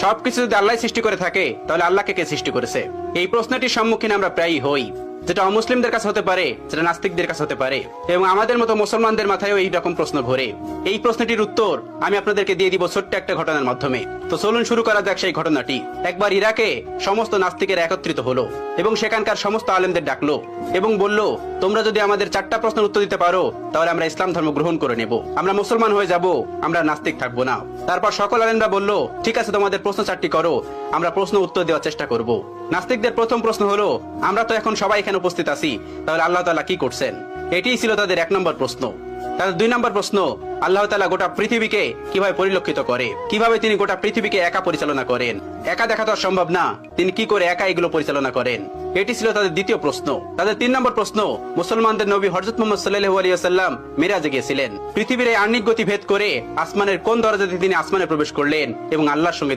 সবকিছু যদি আল্লাহ সৃষ্টি করে থাকে তাহলে আল্লাহকে কে সৃষ্টি করেছে? এই প্রশ্নটির সম্মুখীন আমরা প্রায়ই হই, যেটা অমুসলিমদের কাছে হতে পারে, যেটা নাস্তিকদের কাছে হতে পারে, এবং আমাদের মতো মুসলমানদের মাথায়ও এই রকম প্রশ্ন ঘোরে। এই প্রশ্নটির উত্তর আমি আপনাদেরকে দিয়ে দিব ছোট্ট একটা ঘটনার মাধ্যমে। তো চলুন শুরু করা যাক সেই ঘটনাটি। একবার ইরাকে সমস্ত নাস্তিকের একত্রিত হলো এবং সেখানকার সমস্ত আলেমদের ডাকলো এবং বলল, তোমরা যদি আমাদের 4টা প্রশ্নের উত্তর দিতে পারো তাহলে আমরা ইসলাম ধর্ম গ্রহণ করে নেব, আমরা মুসলমান হয়ে যাব, আমরা নাস্তিক থাকবো না। তারপর সকল আলেমরা বলল, ঠিক আছে, তোমাদের প্রশ্ন 4টি করো, আমরা প্রশ্ন উত্তর দেওয়ার চেষ্টা করব। নাস্তিকদের প্রথম প্রশ্ন হলো, আমরা তো এখন সবাই এখানে উপস্থিত আছি, তাহলে আল্লাহ তাআলা কি করছেন? এটিই ছিল তাদের 1 নম্বর প্রশ্ন। তাদের 2 নম্বর প্রশ্ন, আল্লাহ তাআলা গোটা পৃথিবীকে কিভাবে পরিলক্ষিত করে, কিভাবে তিনি গোটা পৃথিবীকে একা পরিচালনা করেন? একা দেখা তো সম্ভব না, তিনি কি করে একা এগুলো পরিচালনা করেন? এটি ছিল তাদের দ্বিতীয় প্রশ্ন। তাদের 3 নম্বর প্রশ্ন, মুসলমানদের নবী হযরত মুহাম্মদ সাল্লাল্লাহু আলাইহি ওয়াসাল্লাম মিরাজে গিয়েছিলেন, পৃথিবীর এই আহ্নিক গতি ভেদ করে আসমানের কোন দরজা দিয়ে তিনি আসমানে প্রবেশ করলেন এবং আল্লাহর সঙ্গে